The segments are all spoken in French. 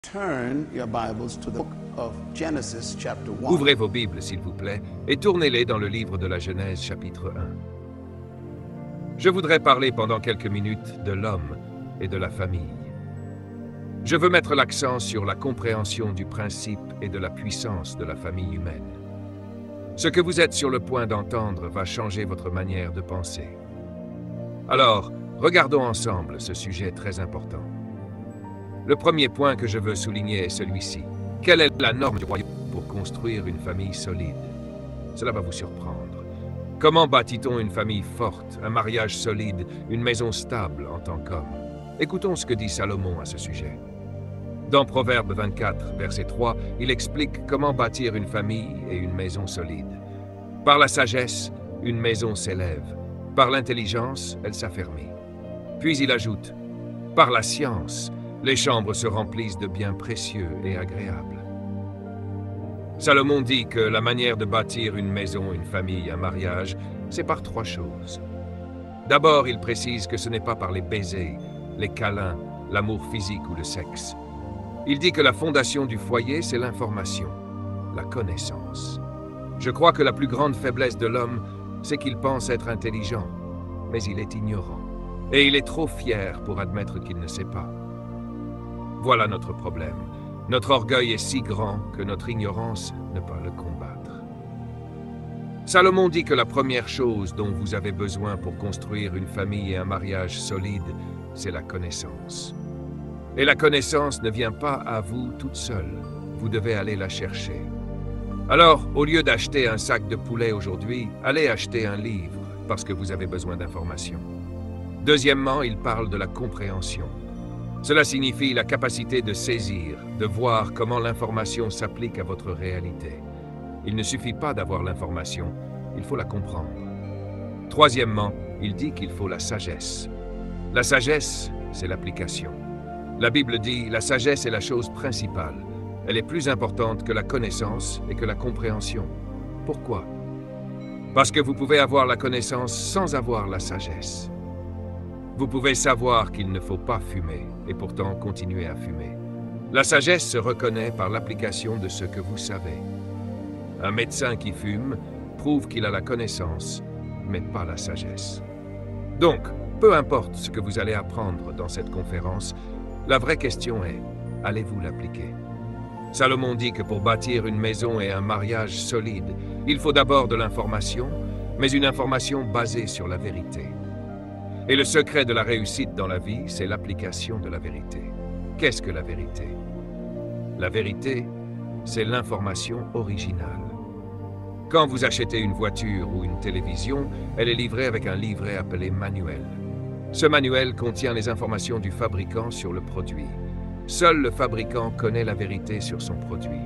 Turn your Bibles to the book of Genesis, chapter 1. Ouvrez vos Bibles, s'il vous plaît, et tournez-les dans le livre de la Genèse, chapitre 1. Je voudrais parler pendant quelques minutes de l'homme et de la famille. Je veux mettre l'accent sur la compréhension du principe et de la puissance de la famille humaine. Ce que vous êtes sur le point d'entendre va changer votre manière de penser. Alors, regardons ensemble ce sujet très important. Le premier point que je veux souligner est celui-ci. Quelle est la norme du royaume pour construire une famille solide? Cela va vous surprendre. Comment bâtit-on une famille forte, un mariage solide, une maison stable en tant qu'homme? Écoutons ce que dit Salomon à ce sujet. Dans Proverbe 24, verset 3, il explique comment bâtir une famille et une maison solide. Par la sagesse, une maison s'élève. Par l'intelligence, elle s'affermit. Puis il ajoute, par la science, les chambres se remplissent de biens précieux et agréables. Salomon dit que la manière de bâtir une maison, une famille, un mariage, c'est par trois choses. D'abord, il précise que ce n'est pas par les baisers, les câlins, l'amour physique ou le sexe. Il dit que la fondation du foyer, c'est l'information, la connaissance. Je crois que la plus grande faiblesse de l'homme, c'est qu'il pense être intelligent, mais il est ignorant. Et il est trop fier pour admettre qu'il ne sait pas. Voilà notre problème. Notre orgueil est si grand que notre ignorance ne peut le combattre. Salomon dit que la première chose dont vous avez besoin pour construire une famille et un mariage solide, c'est la connaissance. Et la connaissance ne vient pas à vous toute seule. Vous devez aller la chercher. Alors, au lieu d'acheter un sac de poulet aujourd'hui, allez acheter un livre parce que vous avez besoin d'informations. Deuxièmement, il parle de la compréhension. Cela signifie la capacité de saisir, de voir comment l'information s'applique à votre réalité. Il ne suffit pas d'avoir l'information, il faut la comprendre. Troisièmement, il dit qu'il faut la sagesse. La sagesse, c'est l'application. La Bible dit, la sagesse est la chose principale. Elle est plus importante que la connaissance et que la compréhension. Pourquoi? Parce que vous pouvez avoir la connaissance sans avoir la sagesse. Vous pouvez savoir qu'il ne faut pas fumer et pourtant continuer à fumer. La sagesse se reconnaît par l'application de ce que vous savez. Un médecin qui fume prouve qu'il a la connaissance, mais pas la sagesse. Donc, peu importe ce que vous allez apprendre dans cette conférence, la vraie question est, allez-vous l'appliquer? Salomon dit que pour bâtir une maison et un mariage solide, il faut d'abord de l'information, mais une information basée sur la vérité. Et le secret de la réussite dans la vie, c'est l'application de la vérité. Qu'est-ce que la vérité? La vérité, c'est l'information originale. Quand vous achetez une voiture ou une télévision, elle est livrée avec un livret appelé manuel. Ce manuel contient les informations du fabricant sur le produit. Seul le fabricant connaît la vérité sur son produit.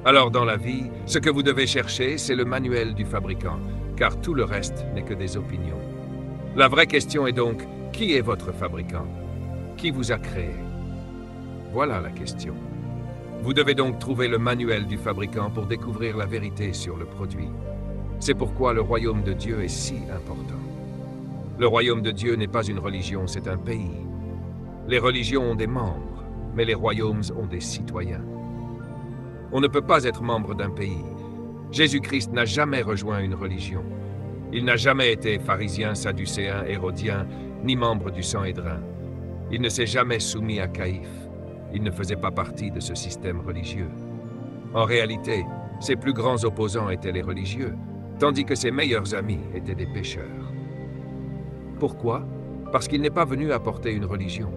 Alors dans la vie, ce que vous devez chercher, c'est le manuel du fabricant, car tout le reste n'est que des opinions. La vraie question est donc, qui est votre fabricant? Qui vous a créé? Voilà la question. Vous devez donc trouver le manuel du fabricant pour découvrir la vérité sur le produit. C'est pourquoi le royaume de Dieu est si important. Le royaume de Dieu n'est pas une religion, c'est un pays. Les religions ont des membres, mais les royaumes ont des citoyens. On ne peut pas être membre d'un pays. Jésus-Christ n'a jamais rejoint une religion. Il n'a jamais été pharisien, sadducéen, hérodien, ni membre du Sanhédrin. Il ne s'est jamais soumis à Caïphe. Il ne faisait pas partie de ce système religieux. En réalité, ses plus grands opposants étaient les religieux, tandis que ses meilleurs amis étaient des pécheurs. Pourquoi? Parce qu'il n'est pas venu apporter une religion.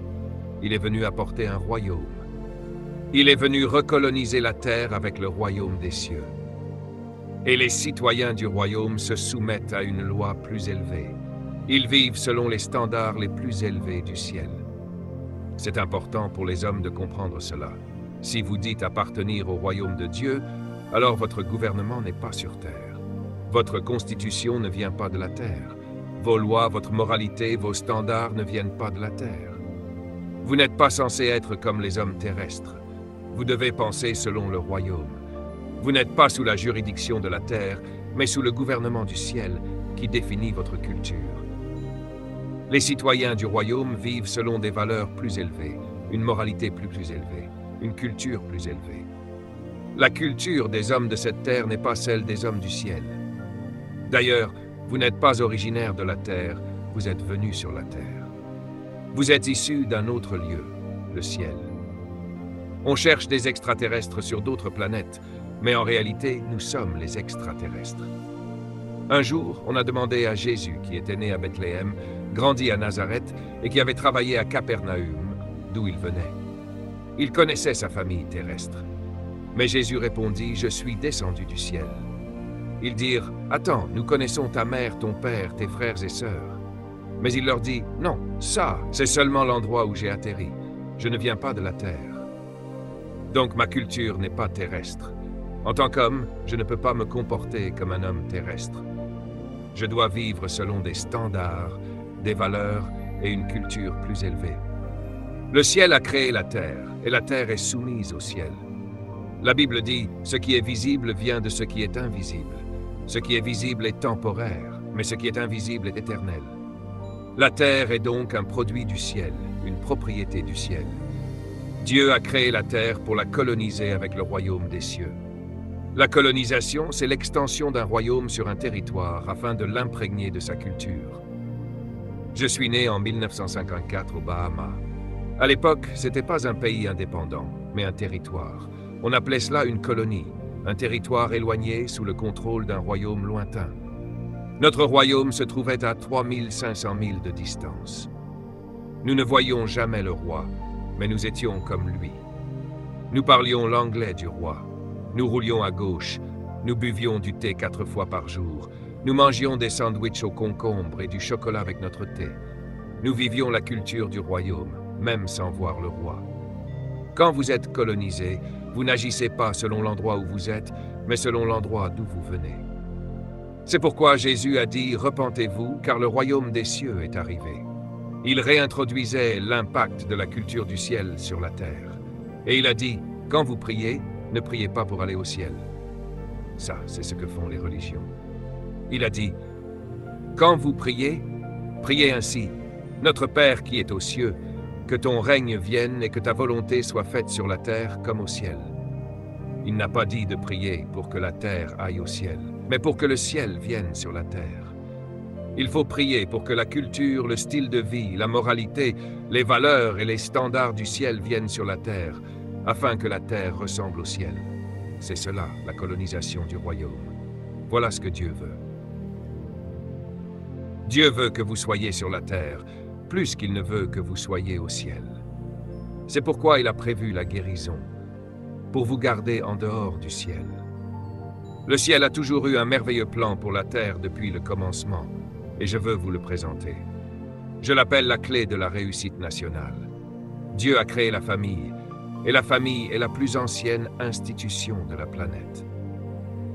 Il est venu apporter un royaume. Il est venu recoloniser la terre avec le royaume des cieux. Et les citoyens du royaume se soumettent à une loi plus élevée. Ils vivent selon les standards les plus élevés du ciel. C'est important pour les hommes de comprendre cela. Si vous dites appartenir au royaume de Dieu, alors votre gouvernement n'est pas sur terre. Votre constitution ne vient pas de la terre. Vos lois, votre moralité, vos standards ne viennent pas de la terre. Vous n'êtes pas censé être comme les hommes terrestres. Vous devez penser selon le royaume. Vous n'êtes pas sous la juridiction de la terre, mais sous le gouvernement du ciel qui définit votre culture. Les citoyens du royaume vivent selon des valeurs plus élevées, une moralité plus élevée. une culture plus élevée. La culture des hommes de cette terre n'est pas celle des hommes du ciel. D'ailleurs, vous n'êtes pas originaire de la terre, vous êtes venu sur la terre. Vous êtes issu d'un autre lieu, le ciel. On cherche des extraterrestres sur d'autres planètes, mais en réalité, nous sommes les extraterrestres. Un jour, on a demandé à Jésus, qui était né à Bethléem, grandi à Nazareth et qui avait travaillé à Capernaum, d'où il venait. Il connaissait sa famille terrestre. Mais Jésus répondit, « Je suis descendu du ciel. » Ils dirent, « Attends, nous connaissons ta mère, ton père, tes frères et sœurs. » Mais il leur dit, « Non, ça, c'est seulement l'endroit où j'ai atterri. Je ne viens pas de la terre. Donc ma culture n'est pas terrestre. En tant qu'homme, je ne peux pas me comporter comme un homme terrestre. Je dois vivre selon des standards, des valeurs et une culture plus élevée. Le ciel a créé la terre, et la terre est soumise au ciel. La Bible dit, ce qui est visible vient de ce qui est invisible. Ce qui est visible est temporaire, mais ce qui est invisible est éternel. La terre est donc un produit du ciel, une propriété du ciel. Dieu a créé la terre pour la coloniser avec le royaume des cieux. La colonisation, c'est l'extension d'un royaume sur un territoire afin de l'imprégner de sa culture. Je suis né en 1954 aux Bahamas. À l'époque, ce n'était pas un pays indépendant, mais un territoire. On appelait cela une colonie, un territoire éloigné sous le contrôle d'un royaume lointain. Notre royaume se trouvait à 3500 milles de distance. Nous ne voyions jamais le roi, mais nous étions comme lui. Nous parlions l'anglais du roi. Nous roulions à gauche. Nous buvions du thé 4 fois par jour. Nous mangions des sandwichs au concombre et du chocolat avec notre thé. Nous vivions la culture du royaume, même sans voir le roi. Quand vous êtes colonisé, vous n'agissez pas selon l'endroit où vous êtes, mais selon l'endroit d'où vous venez. C'est pourquoi Jésus a dit « Repentez-vous, car le royaume des cieux est arrivé ». Il réintroduisait l'impact de la culture du ciel sur la terre. Et il a dit « Quand vous priez, ne priez pas pour aller au ciel. » Ça, c'est ce que font les religions. Il a dit « Quand vous priez, priez ainsi. Notre Père qui est aux cieux, que ton règne vienne et que ta volonté soit faite sur la terre comme au ciel. » Il n'a pas dit de prier pour que la terre aille au ciel, mais pour que le ciel vienne sur la terre. Il faut prier pour que la culture, le style de vie, la moralité, les valeurs et les standards du ciel viennent sur la terre, afin que la terre ressemble au ciel. C'est cela, la colonisation du royaume. Voilà ce que Dieu veut. Dieu veut que vous soyez sur la terre, plus qu'il ne veut que vous soyez au ciel. C'est pourquoi il a prévu la guérison, pour vous garder en dehors du ciel. Le ciel a toujours eu un merveilleux plan pour la terre depuis le commencement, et je veux vous le présenter. Je l'appelle la clé de la réussite nationale. Dieu a créé la famille, et la famille est la plus ancienne institution de la planète.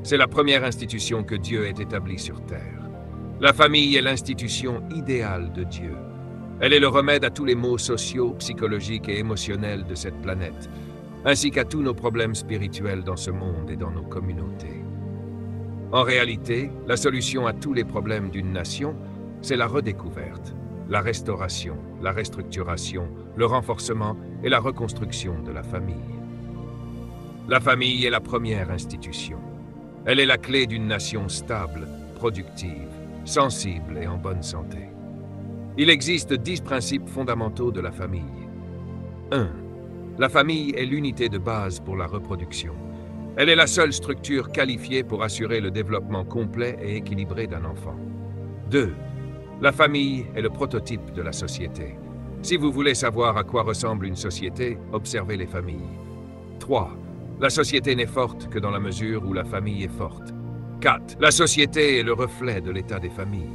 C'est la première institution que Dieu ait établie sur Terre. La famille est l'institution idéale de Dieu. Elle est le remède à tous les maux sociaux, psychologiques et émotionnels de cette planète, ainsi qu'à tous nos problèmes spirituels dans ce monde et dans nos communautés. En réalité, la solution à tous les problèmes d'une nation, c'est la redécouverte, la restauration, la restructuration, le renforcement et la reconstruction de la famille. La famille est la première institution. Elle est la clé d'une nation stable, productive, sensible et en bonne santé. Il existe 10 principes fondamentaux de la famille. 1. La famille est l'unité de base pour la reproduction. Elle est la seule structure qualifiée pour assurer le développement complet et équilibré d'un enfant. 2. La famille est le prototype de la société. Si vous voulez savoir à quoi ressemble une société, observez les familles. 3. La société n'est forte que dans la mesure où la famille est forte. 4. La société est le reflet de l'état des familles.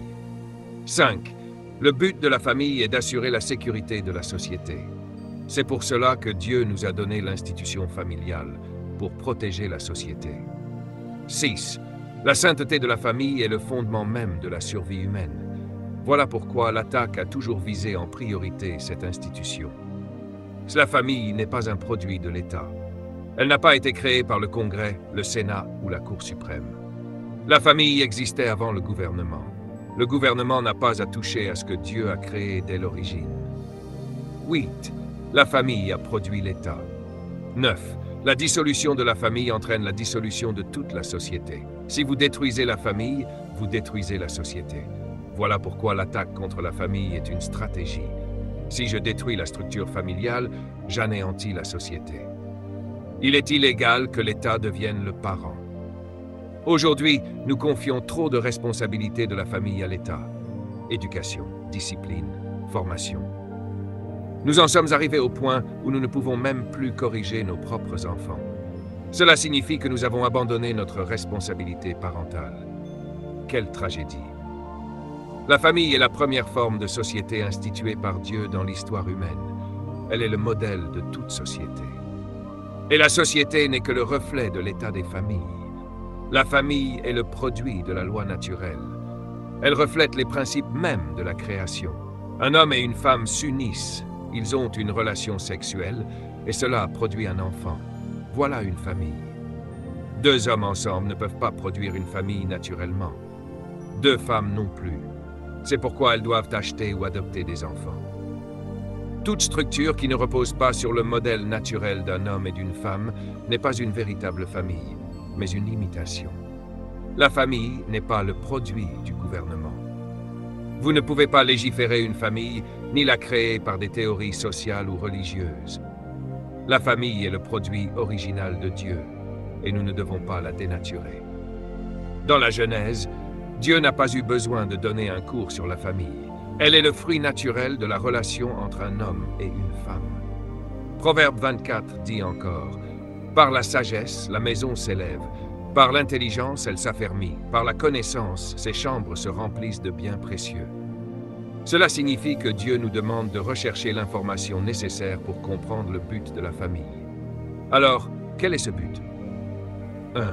5. Le but de la famille est d'assurer la sécurité de la société. C'est pour cela que Dieu nous a donné l'institution familiale, pour protéger la société. 6. La sainteté de la famille est le fondement même de la survie humaine. Voilà pourquoi l'attaque a toujours visé en priorité cette institution. La famille n'est pas un produit de l'État. Elle n'a pas été créée par le Congrès, le Sénat ou la Cour suprême. La famille existait avant le gouvernement. Le gouvernement n'a pas à toucher à ce que Dieu a créé dès l'origine. 8. La famille a produit l'État. 9. La dissolution de la famille entraîne la dissolution de toute la société. Si vous détruisez la famille, vous détruisez la société. Voilà pourquoi l'attaque contre la famille est une stratégie. Si je détruis la structure familiale, j'anéantis la société. Il est illégal que l'État devienne le parent. Aujourd'hui, nous confions trop de responsabilités de la famille à l'État. Éducation, discipline, formation. Nous en sommes arrivés au point où nous ne pouvons même plus corriger nos propres enfants. Cela signifie que nous avons abandonné notre responsabilité parentale. Quelle tragédie! La famille est la première forme de société instituée par Dieu dans l'histoire humaine. Elle est le modèle de toute société. Et la société n'est que le reflet de l'état des familles. La famille est le produit de la loi naturelle. Elle reflète les principes mêmes de la création. Un homme et une femme s'unissent. Ils ont une relation sexuelle et cela produit un enfant. Voilà une famille. Deux hommes ensemble ne peuvent pas produire une famille naturellement. Deux femmes non plus. C'est pourquoi elles doivent acheter ou adopter des enfants. Toute structure qui ne repose pas sur le modèle naturel d'un homme et d'une femme n'est pas une véritable famille, mais une imitation. La famille n'est pas le produit du gouvernement. Vous ne pouvez pas légiférer une famille, ni la créer par des théories sociales ou religieuses. La famille est le produit original de Dieu, et nous ne devons pas la dénaturer. Dans la Genèse, Dieu n'a pas eu besoin de donner un cours sur la famille. Elle est le fruit naturel de la relation entre un homme et une femme. Proverbe 24 dit encore, « Par la sagesse, la maison s'élève. Par l'intelligence, elle s'affermit. Par la connaissance, ses chambres se remplissent de biens précieux. » Cela signifie que Dieu nous demande de rechercher l'information nécessaire pour comprendre le but de la famille. Alors, quel est ce but? 1.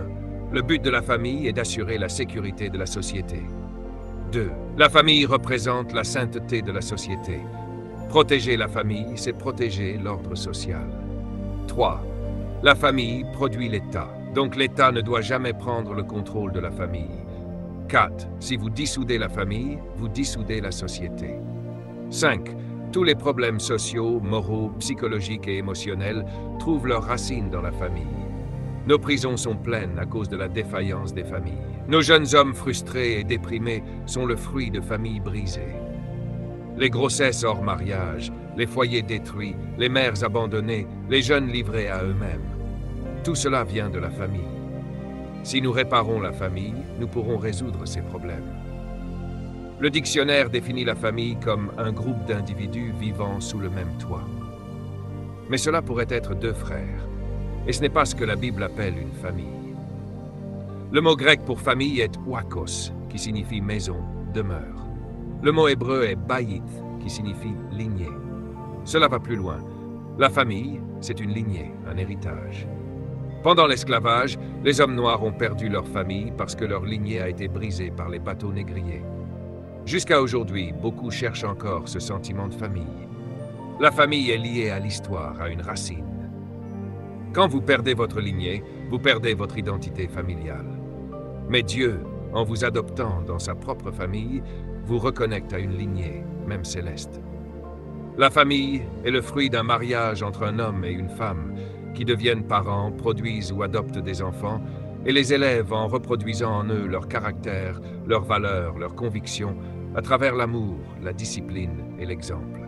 Le but de la famille est d'assurer la sécurité de la société. 2. La famille représente la sainteté de la société. Protéger la famille, c'est protéger l'ordre social. 3. La famille produit l'État, donc l'État ne doit jamais prendre le contrôle de la famille. 4. Si vous dissoudez la famille, vous dissoudez la société. 5. Tous les problèmes sociaux, moraux, psychologiques et émotionnels trouvent leurs racines dans la famille. Nos prisons sont pleines à cause de la défaillance des familles. Nos jeunes hommes frustrés et déprimés sont le fruit de familles brisées. Les grossesses hors mariage, les foyers détruits, les mères abandonnées, les jeunes livrés à eux-mêmes. Tout cela vient de la famille. Si nous réparons la famille, nous pourrons résoudre ces problèmes. Le dictionnaire définit la famille comme un groupe d'individus vivant sous le même toit. Mais cela pourrait être deux frères. Et ce n'est pas ce que la Bible appelle une famille. Le mot grec pour famille est oikos, qui signifie maison, demeure. Le mot hébreu est bayit, qui signifie lignée. Cela va plus loin. La famille, c'est une lignée, un héritage. Pendant l'esclavage, les hommes noirs ont perdu leur famille parce que leur lignée a été brisée par les bateaux négriers. Jusqu'à aujourd'hui, beaucoup cherchent encore ce sentiment de famille. La famille est liée à l'histoire, à une racine. Quand vous perdez votre lignée, vous perdez votre identité familiale. Mais Dieu, en vous adoptant dans sa propre famille, vous reconnecte à une lignée, même céleste. La famille est le fruit d'un mariage entre un homme et une femme qui deviennent parents, produisent ou adoptent des enfants et les élèvent en reproduisant en eux leur caractère, leurs valeurs, leurs convictions, à travers l'amour, la discipline et l'exemple.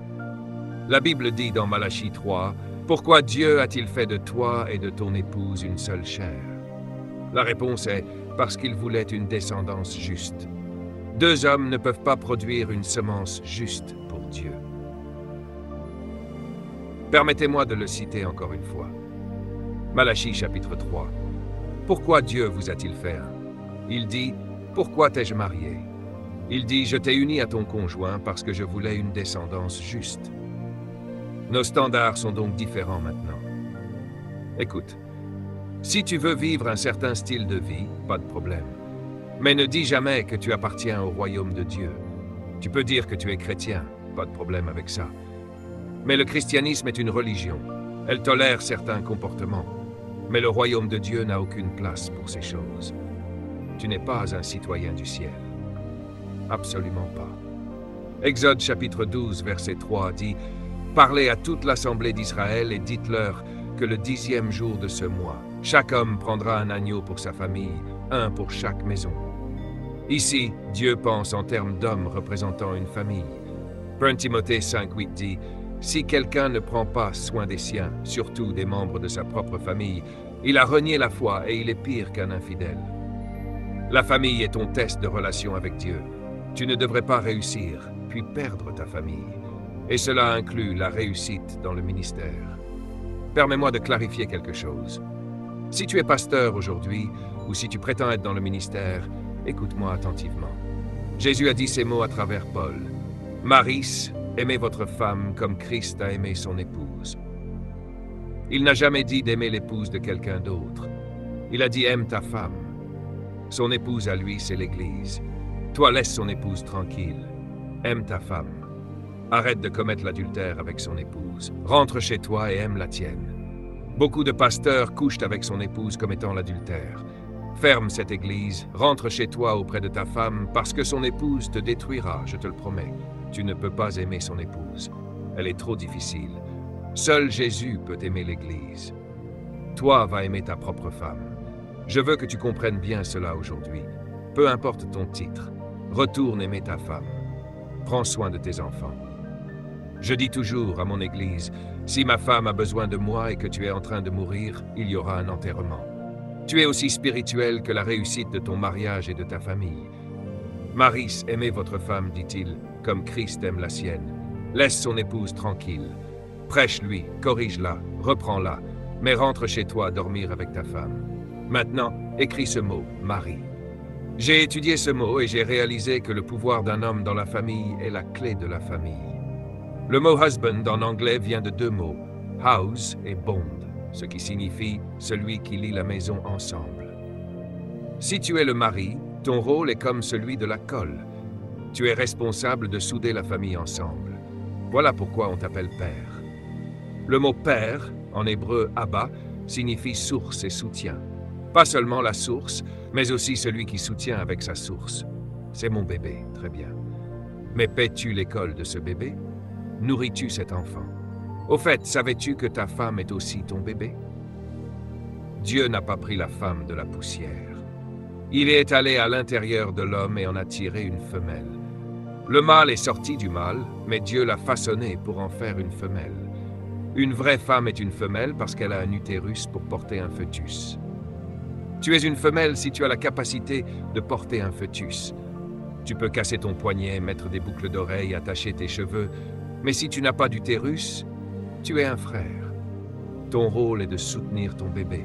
La Bible dit dans Malachie 3, « Pourquoi Dieu a-t-il fait de toi et de ton épouse une seule chair ?» La réponse est « Parce qu'il voulait une descendance juste. » Deux hommes ne peuvent pas produire une semence juste pour Dieu. Permettez-moi de le citer encore une fois. Malachie chapitre 3. Pourquoi Dieu vous a-t-il fait un? Il dit, pourquoi t'ai-je marié? Il dit, je t'ai uni à ton conjoint parce que je voulais une descendance juste. Nos standards sont donc différents maintenant. Écoute, si tu veux vivre un certain style de vie, pas de problème. Mais ne dis jamais que tu appartiens au royaume de Dieu. Tu peux dire que tu es chrétien, pas de problème avec ça. Mais le christianisme est une religion. Elle tolère certains comportements. Mais le royaume de Dieu n'a aucune place pour ces choses. Tu n'es pas un citoyen du ciel. Absolument pas. Exode chapitre 12, verset 3 dit « Parlez à toute l'assemblée d'Israël et dites-leur que le 10e jour de ce mois, chaque homme prendra un agneau pour sa famille, un pour chaque maison. Ici, Dieu pense en termes d'hommes représentant une famille. 1 Timothée 5,8 dit « Si quelqu'un ne prend pas soin des siens, surtout des membres de sa propre famille, il a renié la foi et il est pire qu'un infidèle. » La famille est ton test de relation avec Dieu. Tu ne devrais pas réussir, puis perdre ta famille. Et cela inclut la réussite dans le ministère. Permets-moi de clarifier quelque chose. Si tu es pasteur aujourd'hui, ou si tu prétends être dans le ministère, écoute-moi attentivement. Jésus a dit ces mots à travers Paul. « Maris, aimez votre femme comme Christ a aimé son épouse. » Il n'a jamais dit d'aimer l'épouse de quelqu'un d'autre. Il a dit « aime ta femme ». Son épouse à lui, c'est l'Église. Toi, laisse son épouse tranquille. Aime ta femme. Arrête de commettre l'adultère avec son épouse. Rentre chez toi et aime la tienne. Beaucoup de pasteurs couchent avec son épouse comme étant l'adultère. Ferme cette église, rentre chez toi auprès de ta femme, parce que son épouse te détruira, je te le promets. Tu ne peux pas aimer son épouse. Elle est trop difficile. Seul Jésus peut aimer l'église. Toi, va aimer ta propre femme. Je veux que tu comprennes bien cela aujourd'hui. Peu importe ton titre, retourne aimer ta femme. Prends soin de tes enfants. Je dis toujours à mon église, si ma femme a besoin de moi et que tu es en train de mourir, il y aura un enterrement. Tu es aussi spirituel que la réussite de ton mariage et de ta famille. Maris, aimez votre femme, dit-il, comme Christ aime la sienne. Laisse son épouse tranquille. Prêche-lui, corrige-la, reprends-la, mais rentre chez toi dormir avec ta femme. Maintenant, écris ce mot, mari. J'ai étudié ce mot et j'ai réalisé que le pouvoir d'un homme dans la famille est la clé de la famille. Le mot husband en anglais vient de deux mots, house et bond, ce qui signifie celui qui lie la maison ensemble. Si tu es le mari, ton rôle est comme celui de la colle. Tu es responsable de souder la famille ensemble. Voilà pourquoi on t'appelle père. Le mot père, en hébreu Abba, signifie source et soutien. Pas seulement la source, mais aussi celui qui soutient avec sa source. C'est mon bébé, très bien. Mais paies-tu l'école de ce bébé? Nourris-tu cet enfant? Au fait, savais-tu que ta femme est aussi ton bébé? Dieu n'a pas pris la femme de la poussière. Il est allé à l'intérieur de l'homme et en a tiré une femelle. Le mâle est sorti du mâle, mais Dieu l'a façonné pour en faire une femelle. Une vraie femme est une femelle parce qu'elle a un utérus pour porter un fœtus. Tu es une femelle si tu as la capacité de porter un fœtus. Tu peux casser ton poignet, mettre des boucles d'oreilles, attacher tes cheveux, mais si tu n'as pas d'utérus, tu es un frère. Ton rôle est de soutenir ton bébé.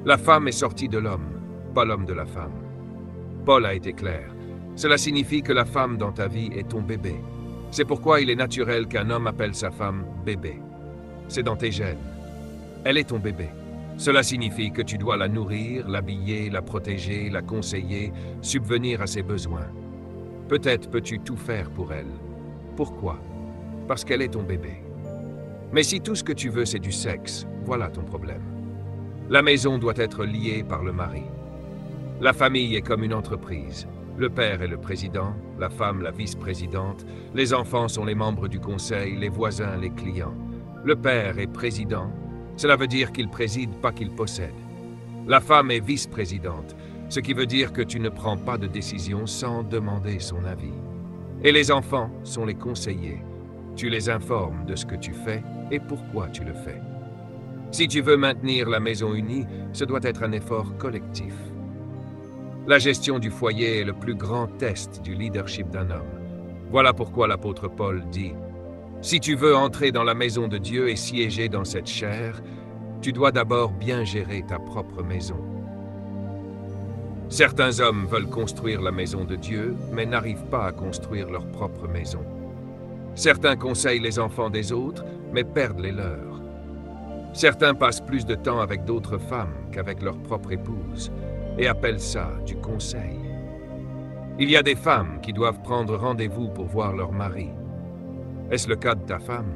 La femme est sortie de l'homme, pas l'homme de la femme. Paul a été clair. Cela signifie que la femme dans ta vie est ton bébé. C'est pourquoi il est naturel qu'un homme appelle sa femme bébé. C'est dans tes gènes. Elle est ton bébé. Cela signifie que tu dois la nourrir, l'habiller, la protéger, la conseiller, subvenir à ses besoins. Peut-être peux-tu tout faire pour elle. Pourquoi? Parce qu'elle est ton bébé. Mais si tout ce que tu veux c'est du sexe, voilà ton problème. La maison doit être liée par le mari. La famille est comme une entreprise. Le père est le président, la femme la vice-présidente, les enfants sont les membres du conseil, les voisins les clients. Le père est président. Cela veut dire qu'il préside, pas qu'il possède. La femme est vice-présidente, ce qui veut dire que tu ne prends pas de décision sans demander son avis. Et les enfants sont les conseillers. Tu les informes de ce que tu fais et pourquoi tu le fais. Si tu veux maintenir la maison unie, ce doit être un effort collectif. La gestion du foyer est le plus grand test du leadership d'un homme. Voilà pourquoi l'apôtre Paul dit « Si tu veux entrer dans la maison de Dieu et siéger dans cette chair, tu dois d'abord bien gérer ta propre maison. » Certains hommes veulent construire la maison de Dieu, mais n'arrivent pas à construire leur propre maison. Certains conseillent les enfants des autres, mais perdent les leurs. Certains passent plus de temps avec d'autres femmes qu'avec leur propre épouse, et appellent ça du conseil. Il y a des femmes qui doivent prendre rendez-vous pour voir leur mari. Est-ce le cas de ta femme?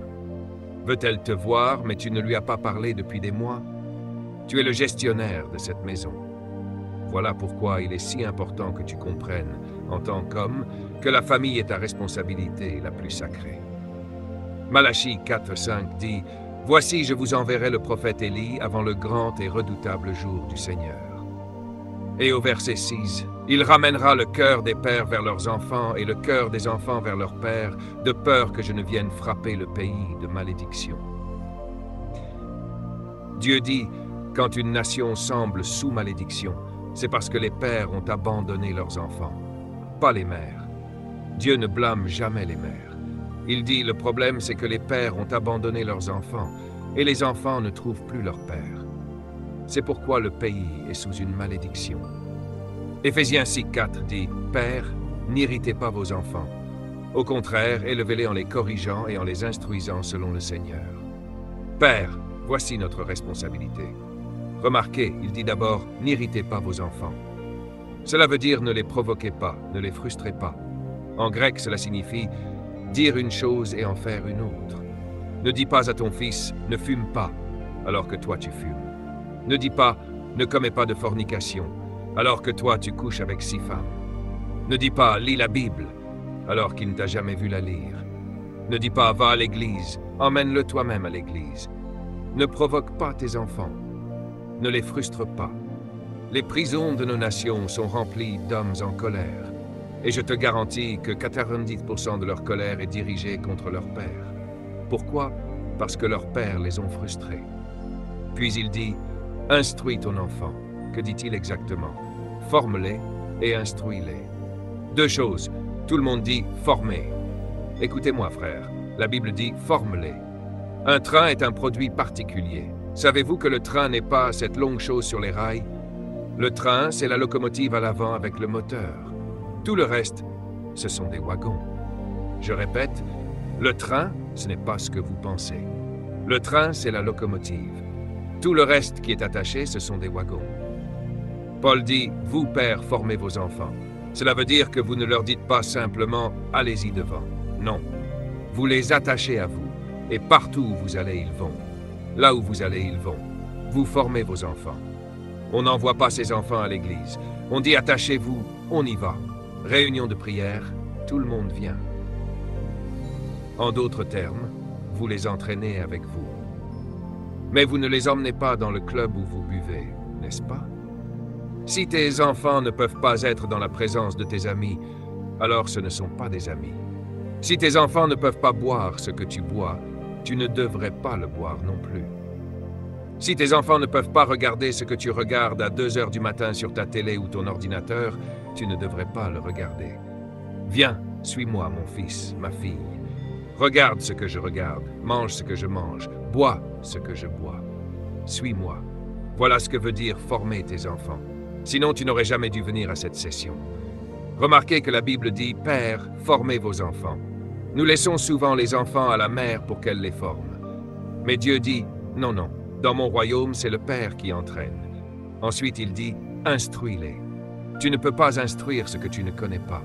Veut-elle te voir, mais tu ne lui as pas parlé depuis des mois? Tu es le gestionnaire de cette maison. Voilà pourquoi il est si important que tu comprennes, en tant qu'homme, que la famille est ta responsabilité la plus sacrée. Malachie 4,5 dit « Voici, je vous enverrai le prophète Élie avant le grand et redoutable jour du Seigneur. Et au verset 6, il ramènera le cœur des pères vers leurs enfants et le cœur des enfants vers leurs pères, de peur que je ne vienne frapper le pays de malédiction. Dieu dit, quand une nation semble sous malédiction, c'est parce que les pères ont abandonné leurs enfants, pas les mères. Dieu ne blâme jamais les mères. Il dit, le problème c'est que les pères ont abandonné leurs enfants et les enfants ne trouvent plus leur père. C'est pourquoi le pays est sous une malédiction. Éphésiens 6,4 dit, « Pères, n'irritez pas vos enfants. Au contraire, élevez-les en les corrigeant et en les instruisant selon le Seigneur. » Père, voici notre responsabilité. Remarquez, il dit d'abord, « N'irritez pas vos enfants. » Cela veut dire ne les provoquez pas, ne les frustrez pas. En grec, cela signifie dire une chose et en faire une autre. Ne dis pas à ton fils, ne fume pas, alors que toi tu fumes. Ne dis pas, ne commets pas de fornication, alors que toi tu couches avec 6 femmes. Ne dis pas, lis la Bible, alors qu'il ne t'a jamais vu la lire. Ne dis pas, va à l'église, emmène-le toi-même à l'église. Ne provoque pas tes enfants. Ne les frustre pas. Les prisons de nos nations sont remplies d'hommes en colère. Et je te garantis que 90% de leur colère est dirigée contre leur père. Pourquoi? Parce que leurs pères les ont frustrés. Puis il dit, instruis ton enfant. Que dit-il exactement? Forme-les et instruis-les. 2 choses. Tout le monde dit former. Écoutez-moi, frère. La Bible dit forme-les. Un train est un produit particulier. Savez-vous que le train n'est pas cette longue chose sur les rails? Le train, c'est la locomotive à l'avant avec le moteur. Tout le reste, ce sont des wagons. Je répète, le train, ce n'est pas ce que vous pensez. Le train, c'est la locomotive. Tout le reste qui est attaché, ce sont des wagons. Paul dit, vous, pères, formez vos enfants. Cela veut dire que vous ne leur dites pas simplement, allez-y devant. Non. Vous les attachez à vous, et partout où vous allez, ils vont. Là où vous allez, ils vont. Vous formez vos enfants. On n'envoie pas ses enfants à l'église. On dit, attachez-vous, on y va. Réunion de prière, tout le monde vient. En d'autres termes, vous les entraînez avec vous. Mais vous ne les emmenez pas dans le club où vous buvez, n'est-ce pas? Si tes enfants ne peuvent pas être dans la présence de tes amis, alors ce ne sont pas des amis. Si tes enfants ne peuvent pas boire ce que tu bois, tu ne devrais pas le boire non plus. Si tes enfants ne peuvent pas regarder ce que tu regardes à 2 heures du matin sur ta télé ou ton ordinateur, tu ne devrais pas le regarder. Viens, suis-moi, mon fils, ma fille. Regarde ce que je regarde, mange ce que je mange, bois ce que je bois. Suis-moi. Voilà ce que veut dire former tes enfants. Sinon, tu n'aurais jamais dû venir à cette session. Remarquez que la Bible dit « Père, formez vos enfants ». Nous laissons souvent les enfants à la mère pour qu'elle les forme. Mais Dieu dit « Non, non, dans mon royaume, c'est le Père qui entraîne ». Ensuite, il dit « Instruis-les ». Tu ne peux pas instruire ce que tu ne connais pas.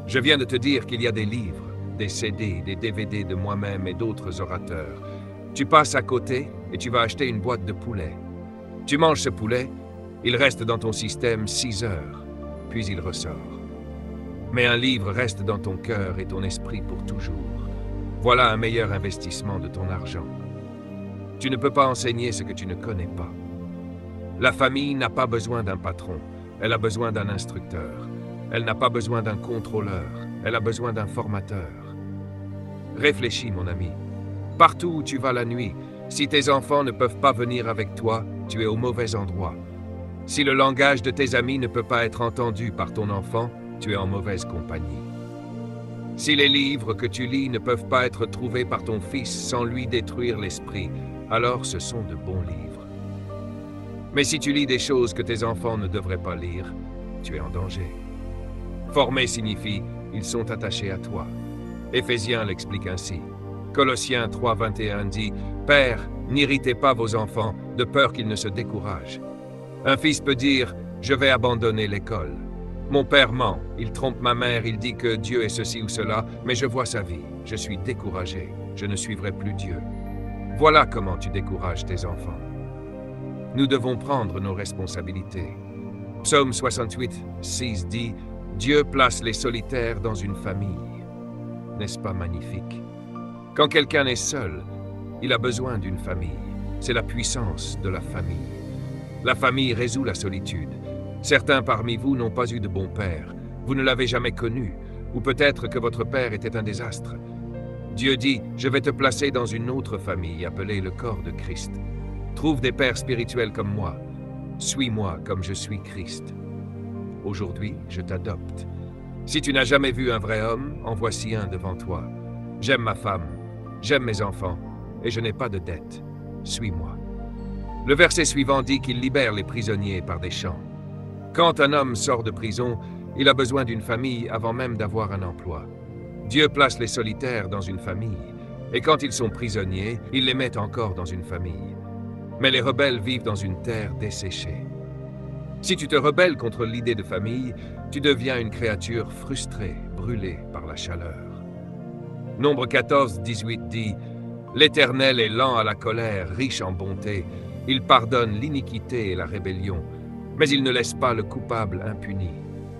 Je viens de te dire qu'il y a des livres, des CD, des DVD de moi-même et d'autres orateurs. Tu passes à côté et tu vas acheter une boîte de poulet. Tu manges ce poulet, il reste dans ton système 6 heures, puis il ressort. Mais un livre reste dans ton cœur et ton esprit pour toujours. Voilà un meilleur investissement de ton argent. Tu ne peux pas enseigner ce que tu ne connais pas. La famille n'a pas besoin d'un patron, elle a besoin d'un instructeur. Elle n'a pas besoin d'un contrôleur, elle a besoin d'un formateur. Réfléchis, mon ami. Partout où tu vas la nuit, si tes enfants ne peuvent pas venir avec toi, tu es au mauvais endroit. Si le langage de tes amis ne peut pas être entendu par ton enfant, tu es en mauvaise compagnie. Si les livres que tu lis ne peuvent pas être trouvés par ton fils sans lui détruire l'esprit, alors ce sont de bons livres. Mais si tu lis des choses que tes enfants ne devraient pas lire, tu es en danger. Former signifie « ils sont attachés à toi ». Éphésiens l'explique ainsi. Colossiens 3,21 dit « Père, n'irritez pas vos enfants, de peur qu'ils ne se découragent. » Un fils peut dire « Je vais abandonner l'école. Mon père ment, il trompe ma mère, il dit que Dieu est ceci ou cela, mais je vois sa vie, je suis découragé, je ne suivrai plus Dieu. » Voilà comment tu décourages tes enfants. Nous devons prendre nos responsabilités. Psaume 68, 6 dit « Dieu place les solitaires dans une famille. » N'est-ce pas magnifique? Quand quelqu'un est seul, Il a besoin d'une famille. C'est la puissance de la famille. La famille résout la solitude. Certains parmi vous n'ont pas eu de bon père. Vous ne l'avez jamais connu. Ou peut-être que votre père était un désastre. Dieu dit, je vais te placer dans une autre famille appelée le corps de Christ. Trouve des pères spirituels comme moi. Suis-moi comme je suis Christ. Aujourd'hui, je t'adopte. Si tu n'as jamais vu un vrai homme, en voici un devant toi. J'aime ma femme, j'aime mes enfants, et je n'ai pas de dette. Suis-moi. Le verset suivant dit qu'il libère les prisonniers par des chants. Quand un homme sort de prison, il a besoin d'une famille avant même d'avoir un emploi. Dieu place les solitaires dans une famille, et quand ils sont prisonniers, il les met encore dans une famille. Mais les rebelles vivent dans une terre desséchée. Si tu te rebelles contre l'idée de famille, tu deviens une créature frustrée, brûlée par la chaleur. Nombre 14, 18 dit « L'Éternel est lent à la colère, riche en bonté. Il pardonne l'iniquité et la rébellion, mais il ne laisse pas le coupable impuni.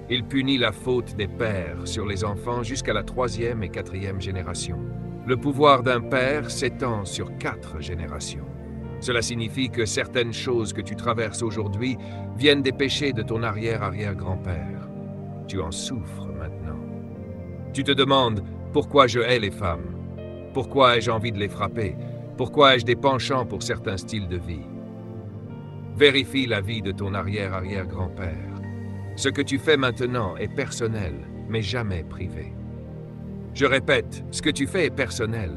Il punit la faute des pères sur les enfants jusqu'à la 3e et 4e génération. Le pouvoir d'un père s'étend sur 4 générations. Cela signifie que certaines choses que tu traverses aujourd'hui viennent des péchés de ton arrière-arrière-grand-père. Tu en souffres maintenant. Tu te demandes pourquoi je hais les femmes. Pourquoi ai-je envie de les frapper? Pourquoi ai-je des penchants pour certains styles de vie? Vérifie la vie de ton arrière-arrière-grand-père. Ce que tu fais maintenant est personnel, mais jamais privé. Je répète, ce que tu fais est personnel,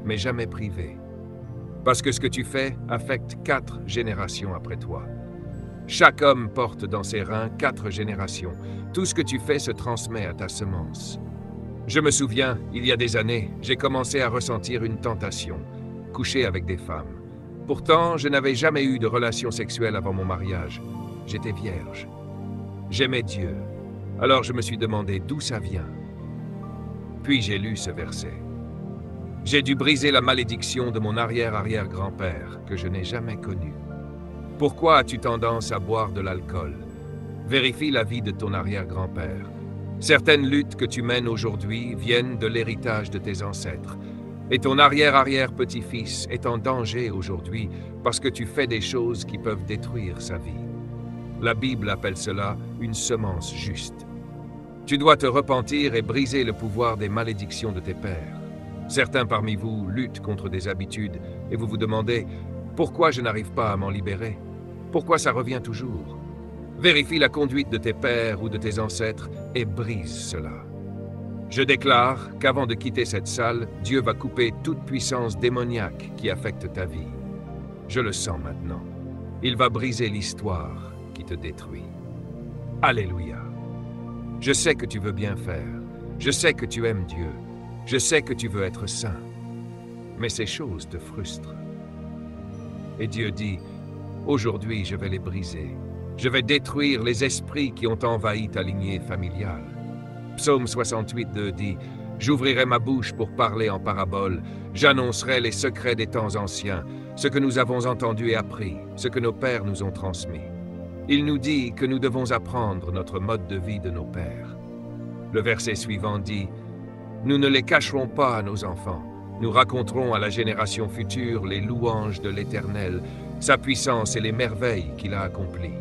mais jamais privé. Parce que ce que tu fais affecte 4 générations après toi. Chaque homme porte dans ses reins 4 générations. Tout ce que tu fais se transmet à ta semence. Je me souviens, il y a des années, j'ai commencé à ressentir une tentation, coucher avec des femmes. Pourtant, je n'avais jamais eu de relation sexuelle avant mon mariage. J'étais vierge. J'aimais Dieu. Alors je me suis demandé d'où ça vient. Puis j'ai lu ce verset. J'ai dû briser la malédiction de mon arrière-arrière-grand-père, que je n'ai jamais connu. Pourquoi as-tu tendance à boire de l'alcool? Vérifie la vie de ton arrière-grand-père. Certaines luttes que tu mènes aujourd'hui viennent de l'héritage de tes ancêtres. Et ton arrière-arrière-petit-fils est en danger aujourd'hui parce que tu fais des choses qui peuvent détruire sa vie. La Bible appelle cela une semence juste. Tu dois te repentir et briser le pouvoir des malédictions de tes pères. Certains parmi vous luttent contre des habitudes et vous vous demandez « Pourquoi je n'arrive pas à m'en libérer? Pourquoi ça revient toujours ?» Vérifie la conduite de tes pères ou de tes ancêtres et brise cela. Je déclare qu'avant de quitter cette salle, Dieu va couper toute puissance démoniaque qui affecte ta vie. Je le sens maintenant. Il va briser l'histoire qui te détruit. Alléluia. Je sais que tu veux bien faire. Je sais que tu aimes Dieu. Je sais que tu veux être saint, mais ces choses te frustrent. Et Dieu dit, aujourd'hui je vais les briser. Je vais détruire les esprits qui ont envahi ta lignée familiale. Psaume 68:2 dit, j'ouvrirai ma bouche pour parler en parabole, j'annoncerai les secrets des temps anciens, ce que nous avons entendu et appris, ce que nos pères nous ont transmis. Il nous dit que nous devons apprendre notre mode de vie de nos pères. Le verset suivant dit, nous ne les cacherons pas à nos enfants. Nous raconterons à la génération future les louanges de l'Éternel, sa puissance et les merveilles qu'il a accomplies.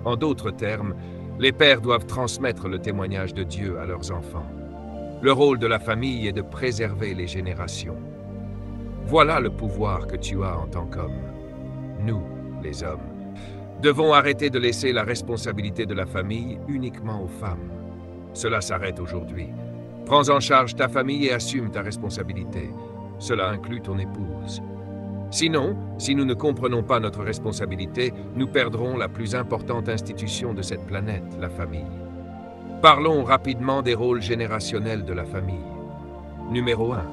En d'autres termes, les pères doivent transmettre le témoignage de Dieu à leurs enfants. Le rôle de la famille est de préserver les générations. Voilà le pouvoir que tu as en tant qu'homme. Nous, les hommes, devons arrêter de laisser la responsabilité de la famille uniquement aux femmes. Cela s'arrête aujourd'hui. Prends en charge ta famille et assume ta responsabilité. Cela inclut ton épouse. Sinon, si nous ne comprenons pas notre responsabilité, nous perdrons la plus importante institution de cette planète, la famille. Parlons rapidement des rôles générationnels de la famille. Numéro 1.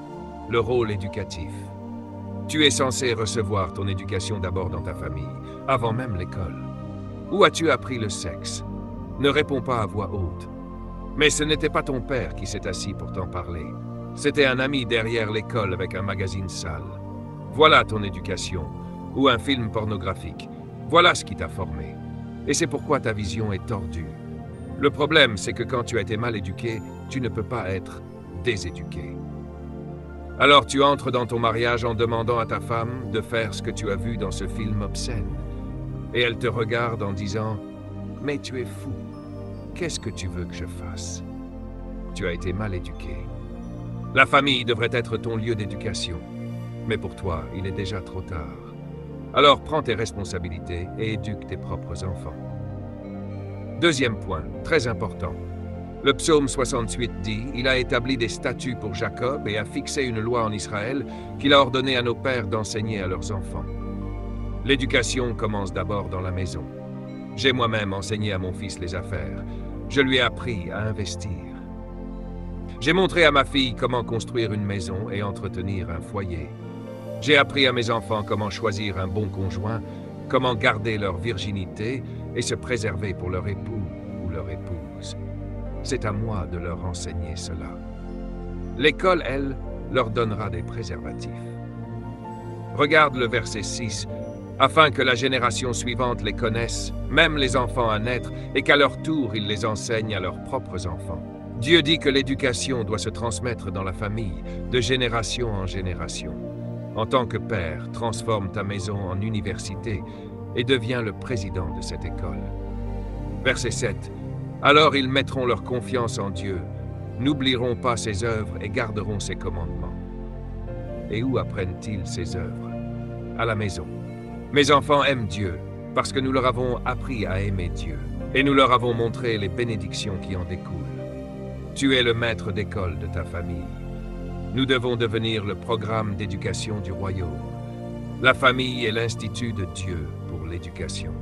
Le rôle éducatif. Tu es censé recevoir ton éducation d'abord dans ta famille, avant même l'école. Où as-tu appris le sexe? Ne réponds pas à voix haute. Mais ce n'était pas ton père qui s'est assis pour t'en parler. C'était un ami derrière l'école avec un magazine sale. Voilà ton éducation, ou un film pornographique. Voilà ce qui t'a formé. Et c'est pourquoi ta vision est tordue. Le problème, c'est que quand tu as été mal éduqué, tu ne peux pas être déséduqué. Alors tu entres dans ton mariage en demandant à ta femme de faire ce que tu as vu dans ce film obscène. Et elle te regarde en disant « Mais tu es fou. Qu'est-ce que tu veux que je fasse ?» Tu as été mal éduqué. La famille devrait être ton lieu d'éducation. Mais pour toi, il est déjà trop tard. Alors prends tes responsabilités et éduque tes propres enfants. Deuxième point, très important. Le psaume 68 dit « Il a établi des statuts pour Jacob et a fixé une loi en Israël qu'il a ordonné à nos pères d'enseigner à leurs enfants. » L'éducation commence d'abord dans la maison. J'ai moi-même enseigné à mon fils les affaires. Je lui ai appris à investir. J'ai montré à ma fille comment construire une maison et entretenir un foyer. J'ai appris à mes enfants comment choisir un bon conjoint, comment garder leur virginité et se préserver pour leur époux ou leur épouse. C'est à moi de leur enseigner cela. L'école, elle, leur donnera des préservatifs. Regarde le verset 6. Afin que la génération suivante les connaisse, même les enfants à naître, et qu'à leur tour ils les enseignent à leurs propres enfants. Dieu dit que l'éducation doit se transmettre dans la famille, de génération en génération. En tant que père, transforme ta maison en université et deviens le président de cette école. Verset 7. Alors ils mettront leur confiance en Dieu, n'oublieront pas ses œuvres et garderont ses commandements. Et où apprennent-ils ces œuvres? À la maison. Mes enfants aiment Dieu parce que nous leur avons appris à aimer Dieu et nous leur avons montré les bénédictions qui en découlent. Tu es le maître d'école de ta famille. Nous devons devenir le programme d'éducation du royaume. La famille est l'institut de Dieu pour l'éducation.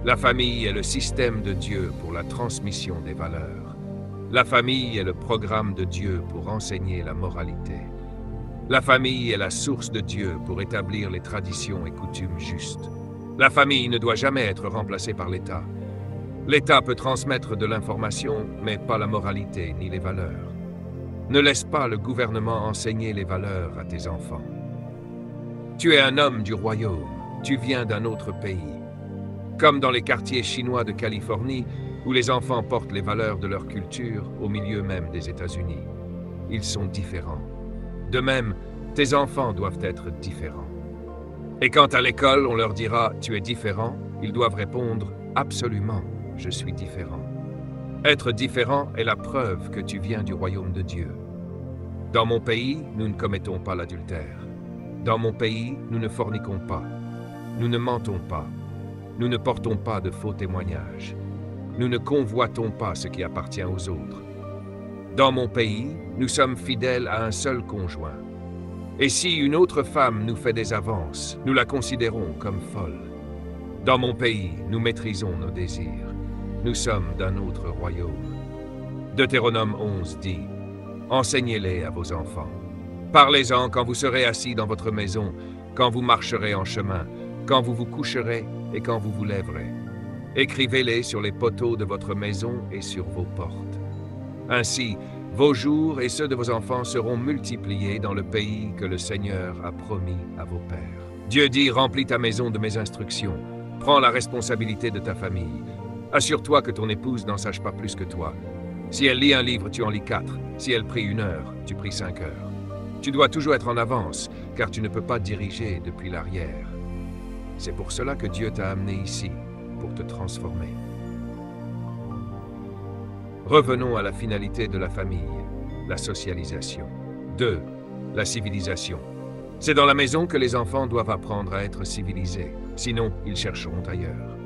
La famille est le système de Dieu pour la transmission des valeurs. La famille est le programme de Dieu pour enseigner la moralité. La famille est la source de Dieu pour établir les traditions et coutumes justes. La famille ne doit jamais être remplacée par l'État. L'État peut transmettre de l'information, mais pas la moralité ni les valeurs. Ne laisse pas le gouvernement enseigner les valeurs à tes enfants. Tu es un homme du royaume, tu viens d'un autre pays. Comme dans les quartiers chinois de Californie, où les enfants portent les valeurs de leur culture au milieu même des États-Unis. Ils sont différents. De même, tes enfants doivent être différents. Et quand à l'école on leur dira « tu es différent », ils doivent répondre « absolument, je suis différent ». Être différent est la preuve que tu viens du royaume de Dieu. Dans mon pays, nous ne commettons pas l'adultère. Dans mon pays, nous ne forniquons pas. Nous ne mentons pas. Nous ne portons pas de faux témoignages. Nous ne convoitons pas ce qui appartient aux autres. Dans mon pays, nous sommes fidèles à un seul conjoint. Et si une autre femme nous fait des avances, nous la considérons comme folle. Dans mon pays, nous maîtrisons nos désirs. Nous sommes d'un autre royaume. Deutéronome 11 dit « Enseignez-les à vos enfants. Parlez-en quand vous serez assis dans votre maison, quand vous marcherez en chemin, quand vous vous coucherez et quand vous vous lèverez. Écrivez-les sur les poteaux de votre maison et sur vos portes. Ainsi, vos jours et ceux de vos enfants seront multipliés dans le pays que le Seigneur a promis à vos pères. Dieu dit « Remplis ta maison de mes instructions. Prends la responsabilité de ta famille. Assure-toi que ton épouse n'en sache pas plus que toi. Si elle lit un livre, tu en lis 4. Si elle prie 1 heure, tu pries 5 heures. Tu dois toujours être en avance, car tu ne peux pas diriger depuis l'arrière. C'est pour cela que Dieu t'a amené ici, pour te transformer. » Revenons à la finalité de la famille, la socialisation. 2. La civilisation. C'est dans la maison que les enfants doivent apprendre à être civilisés, sinon ils chercheront ailleurs.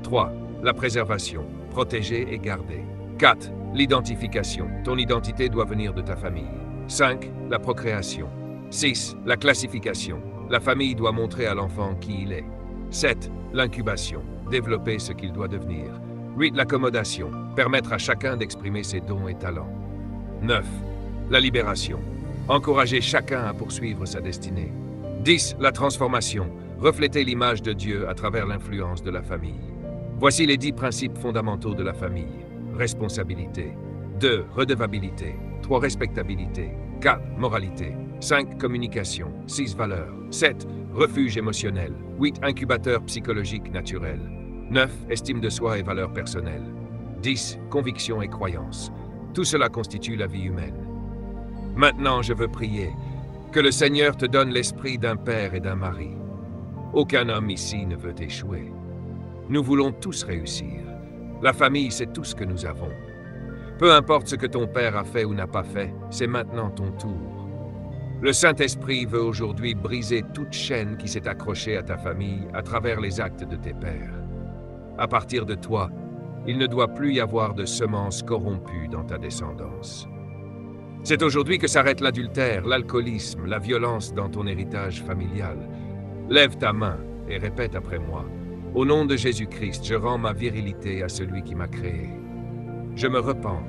3. La préservation, protéger et garder. 4. L'identification, ton identité doit venir de ta famille. 5. La procréation. 6. La classification, la famille doit montrer à l'enfant qui il est. 7. L'incubation, développer ce qu'il doit devenir. 8. L'accommodation, permettre à chacun d'exprimer ses dons et talents. 9. La libération, encourager chacun à poursuivre sa destinée. 10. La transformation, refléter l'image de Dieu à travers l'influence de la famille. Voici les 10 principes fondamentaux de la famille. Responsabilité. 2. Redevabilité. 3. Respectabilité. 4. Moralité. 5. Communication. 6. Valeurs. 7. Refuge émotionnel. 8. Incubateur psychologique naturel. 9. Estime de soi et valeurs personnelles. 10. Conviction et croyance. Tout cela constitue la vie humaine. Maintenant, je veux prier. Que le Seigneur te donne l'esprit d'un père et d'un mari. Aucun homme ici ne veut échouer. Nous voulons tous réussir. La famille, c'est tout ce que nous avons. Peu importe ce que ton père a fait ou n'a pas fait, c'est maintenant ton tour. Le Saint-Esprit veut aujourd'hui briser toute chaîne qui s'est accrochée à ta famille à travers les actes de tes pères. À partir de toi, il ne doit plus y avoir de semences corrompues dans ta descendance. C'est aujourd'hui que s'arrête l'adultère, l'alcoolisme, la violence dans ton héritage familial. Lève ta main et répète après moi. Au nom de Jésus-Christ, je rends ma virilité à celui qui m'a créé. Je me repens.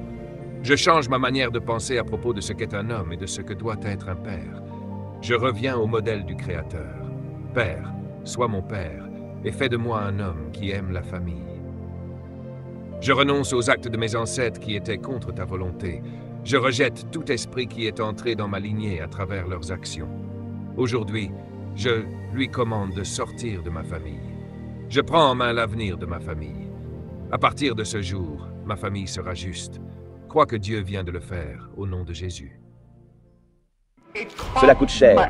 Je change ma manière de penser à propos de ce qu'est un homme et de ce que doit être un père. Je reviens au modèle du Créateur. Père, sois mon père, et fais de moi un homme qui aime la famille. Je renonce aux actes de mes ancêtres qui étaient contre ta volonté. Je rejette tout esprit qui est entré dans ma lignée à travers leurs actions. Aujourd'hui, je lui commande de sortir de ma famille. Je prends en main l'avenir de ma famille. À partir de ce jour, ma famille sera juste. Crois que Dieu vient de le faire, au nom de Jésus. Cela coûte cher,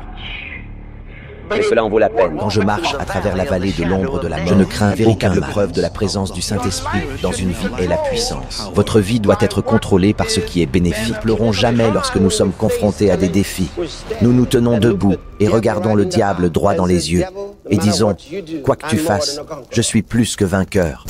mais cela en vaut la peine. Quand je marche à travers la vallée de l'ombre de la mort, je ne crains véritable preuve de la présence du Saint-Esprit dans une vie est la puissance. Votre vie doit être contrôlée par ce qui est bénéfique. Ne pleurons jamais lorsque nous sommes confrontés à des défis. Nous nous tenons debout et regardons le diable droit dans les yeux et disons, quoi que tu fasses, je suis plus que vainqueur.